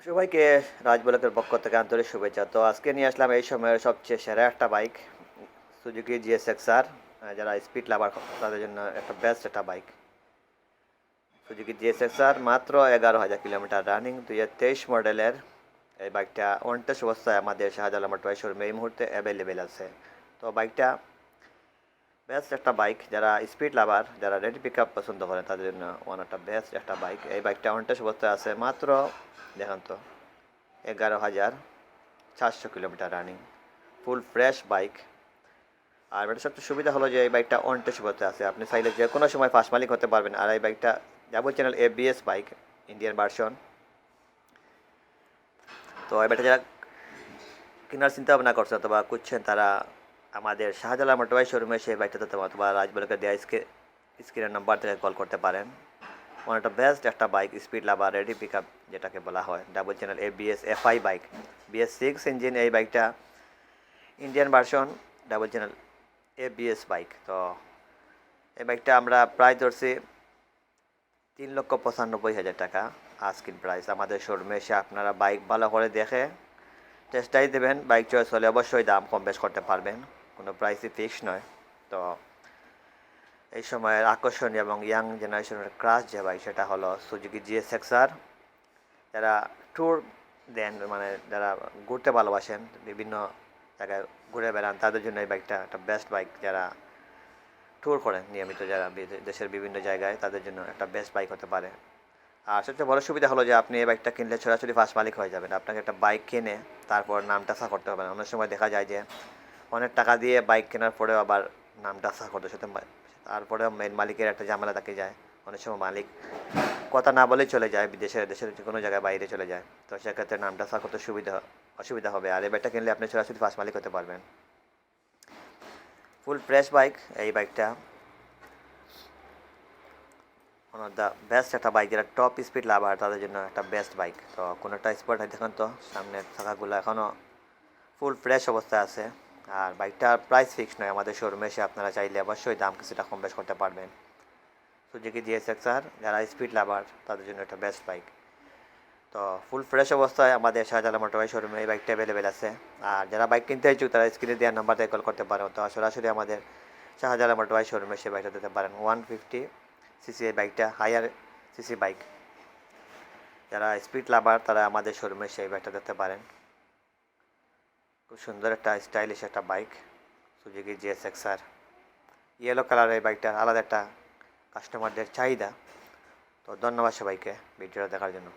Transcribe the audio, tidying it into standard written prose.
সবাইকে রাজ ব্লকের পক্ষ থেকে আন্তরিক শুভেচ্ছা। তো আজকে নিয়ে আসলাম এই সময়ের সবচেয়ে সেরা একটা বাইক, সুজুকি জিএসএক্সআর। যারা স্পিড লাভার তাদের জন্য একটা বেস্ট একটা বাইক। সুজুকি জিএসএক্সআর মাত্র 11,000 কিলোমিটার রানিং, 2023 মডেলের। এই বাইকটা অনটেস্ট অবস্থায় আমাদের শাহজালাল মোটরবাইক শোরুমে এই মুহূর্তে অ্যাভেলেবেল আছে। তো বাইকটা বেস্ট একটা বাইক, যারা স্পিড লাভার, যারা রেডি পিক আপ পছন্দ করেন তাদের জন্য একটা বেস্ট একটা বাইক। এই বাইকটা অনটেস্ট অবস্থায় আছে মাত্র, দেখেন তো, 11,400 kilometre running, full fresh bike. আর এটা সবচেয়ে সুবিধা হলো যে এই বাইকটা অন টেস্ট করতে আছে, আপনি চাইলে যে কোনো সময় ফার্স্ট মালিক হতে পারবেন। আর এই বাইকটা double channel ABS bike, Indian version. তো এই বাইকটা যারা কেনার চিন্তা ভাবনা করছেন অথবা করছেন, তারা আমাদের শাহজালাল মোটরবাইক শোরুমে সেই বাইকটাতে অথবা রাজবলকে দেওয়া স্ক্রিনের নাম্বার থেকে কল করতে পারেন। একটা বেস্ট একটা বাইক, স্পিড লাভার, রেডি পিক আপ যেটাকে বলা হয়, double channel ABS FI bike, BS6 engine. এই বাইকটা Indian version, double channel ABS bike. তো এই বাইকটা আমরা প্রায় ধরছি 3,95,000 টাকা আস্কিং প্রাইস। আমাদের শোরুমে এসে আপনারা বাইক ভালো করে দেখে টেস্টাই দেবেন, বাইক চয়েস হলে অবশ্যই দাম কম বেশ করতে পারবেন, কোনো প্রাইসই ফিক্স নয়। তো এই সময়ের আকর্ষণীয় এবং ইয়াং জেনারেশনের ক্রাশ যে বাইক, সেটা হলো সুজুকি জিএসএক্সআর। যারা ট্যুর দেন, মানে যারা ঘুরতে ভালোবাসেন, বিভিন্ন জায়গায় ঘুরে বেড়ান, তাদের জন্য এই বাইকটা একটা বেস্ট বাইক। যারা ট্যুর করেন নিয়মিত, যারা দেশের বিভিন্ন জায়গায়, তাদের জন্য একটা বেস্ট বাইক হতে পারে। আর সবচেয়ে বড় সুবিধা হলো যে আপনি এই বাইকটা কিনলে সরাসরি ফার্স্ট মালিক হয়ে যাবেন। আপনাকে একটা বাইক কিনে তারপর নামটা সা করতে হবে না। অনেক সময় দেখা যায় যে অনেক টাকা দিয়ে বাইক কেনার পরেও আবার নামটা সা করতে, সাথে তারপরেও মেন মালিকের একটা ঝামেলা থাকে যায়। অনেক সময় মালিক কথা না বলেই চলে যায়, দেশের যে কোনো জায়গায় বাইরে চলে যায়। তো সেক্ষেত্রে নামটা সা করতে অসুবিধা হবে। আর এই বাইকটা কিনলে আপনি সরাসরি ফার্স্ট মালিক হতে পারবেন। ফুল ফ্রেশ বাইক এই বাইকটা, ওয়ান অফ দ্য বেস্ট একটা বাইক। যারা টপ স্পিড লাভার তাদের জন্য একটা বেস্ট বাইক। তো কোনোটা স্পট দেখুন তো, সামনের চাকাগুলো এখনও ফুল ফ্রেশ অবস্থায় আছে। আর বাইকটার প্রাইস ফিক্স নয়, আমাদের শোরুমে এসে আপনারা চাইলে অবশ্যই দাম কিছুটা কম বেশ করতে পারবেন। সুজুকি জিএসএক্সআর, যারা স্পিড লাভার তাদের জন্য একটা বেস্ট বাইক। তো ফুল ফ্রেশ অবস্থায় আমাদের শাহজালাল মোটরবাইক শোরুমে এই বাইকটা অ্যাভেলেবেল আছে। আর যারা বাইক কিনতে ইচ্ছুক তারা স্ক্রিনে দেওয়ার নাম্বার থেকে কল করতে পারেন, তো সরাসরি আমাদের শাহজালাল মোটরবাইক শোরুমে সে বাইকটা দিতে পারেন। 150cc এই বাইকটা, হায়ার সিসি বাইক। যারা স্পিড লাভার তারা আমাদের শোরুমে সেই বাইকটা দিতে পারেন। খুব সুন্দর একটা স্টাইলিশ একটা বাইক, সুজুকি জিএসএক্সআর। ইয়েলো কালারের এই বাইকটা আলাদা একটা কাস্টমারদের চাহিদা। তো ধন্যবাদ সবাইকে ভিডিওটা দেখার জন্য।